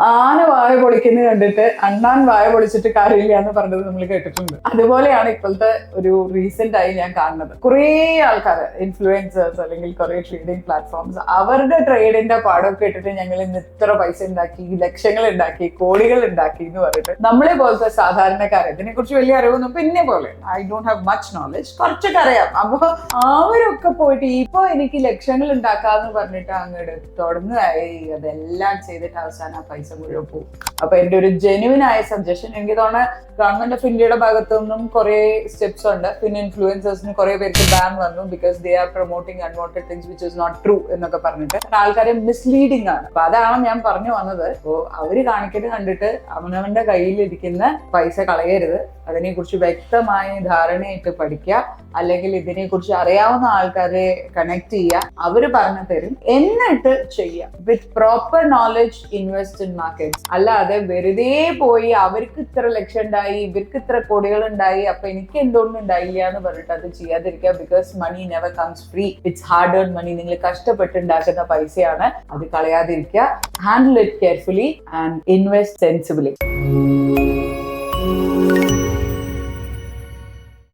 ആന വായ പൊളിക്കുന്നത് കണ്ടിട്ട് അണ്ണാൻ വായ പൊളിച്ചിട്ട് കാര്യമില്ല എന്ന് പറഞ്ഞത് നമ്മൾ കേട്ടിട്ടുണ്ട്. അതുപോലെയാണ് ഇപ്പോഴത്തെ ഒരു റീസെന്റ് ആയി ഞാൻ കാണുന്നത്. കുറേ ആൾക്കാർ, ഇൻഫ്ലുവൻസേഴ്സ് അല്ലെങ്കിൽ കുറെ ട്രേഡിംഗ് പ്ലാറ്റ്ഫോംസ്, അവരുടെ ട്രേഡിന്റെ പാടൊക്കെ ഇട്ടിട്ട് ഞങ്ങൾ ഇന്ന് ഇത്ര പൈസ ഉണ്ടാക്കി, ലക്ഷങ്ങൾ ഉണ്ടാക്കി, കോടികൾ ഉണ്ടാക്കി എന്ന് പറഞ്ഞിട്ട് നമ്മളെ പോലത്തെ സാധാരണക്കാരെ ഇതിനെ കുറിച്ച് വലിയ അറിവൊന്നും പിന്നെ പോലെ I don't have much knowledge, കുറച്ചൊക്കെ അറിയാം. അപ്പൊ അവരൊക്കെ പോയിട്ട് ഇപ്പൊ എനിക്ക് ലക്ഷങ്ങൾ ഉണ്ടാക്കാന്ന് പറഞ്ഞിട്ട് അങ്ങോട്ട് തുടങ്ങുകയായി. അതെല്ലാം ചെയ്തിട്ട് അവസാനം പൈസ മുഴുവൻ പോകും. അപ്പൊ എന്റെ ഒരു ജെന്യുവൻ ആയ സജഷൻ, എനിക്ക് തോന്നുന്നത് ഗവൺമെന്റ് ഓഫ് ഇന്ത്യയുടെ ഭാഗത്തു നിന്നും കുറെ സ്റ്റെപ്സ് ഉണ്ട്. പിന്നെ ഇൻഫ്ലുവൻസേഴ്സിന് കുറെ പേർക്ക് ബാൻ വന്നു, because they are promoting unwanted things which is not true എന്നൊക്കെ പറഞ്ഞിട്ട് ആൾക്കാരെ മിസ്ലീഡിംഗ് ആണ്. അപ്പൊ അതാണ് ഞാൻ പറഞ്ഞു വന്നത്. അപ്പോ അവര് കാണിക്കുന്നത് കണ്ടിട്ട് അവനവന്റെ കയ്യിലിരിക്കുന്ന പൈസ കളയരുത്. അതിനെ കുറിച്ച് വ്യക്തമായ ധാരണയായിട്ട് പഠിക്കുക, അല്ലെങ്കിൽ ഇതിനെ കുറിച്ച് അറിയാവുന്ന ആൾക്കാരെ കണക്ട് ചെയ്യുക, അവര് പറഞ്ഞു തരും, എന്നിട്ട് ചെയ്യുക. With proper knowledge invest in markets. അല്ലാതെ വെറുതെ പോയി അവർക്ക് ഇത്ര ലക്ഷം ഉണ്ടായി, ഇവർക്ക് ഇത്ര കോടികൾ ഉണ്ടായി, അപ്പൊ എനിക്ക് എന്തുകൊണ്ടും ഉണ്ടായില്ല എന്ന് പറഞ്ഞിട്ട് അത് ചെയ്യാതിരിക്കുക. Because money never comes free, it's hard earn money. നിങ്ങൾ കഷ്ടപ്പെട്ടുണ്ടാക്കുന്ന പൈസയാണ്, അത് കളയാതിരിക്കുക. Handle it carefully and invest സെൻസിബിളി.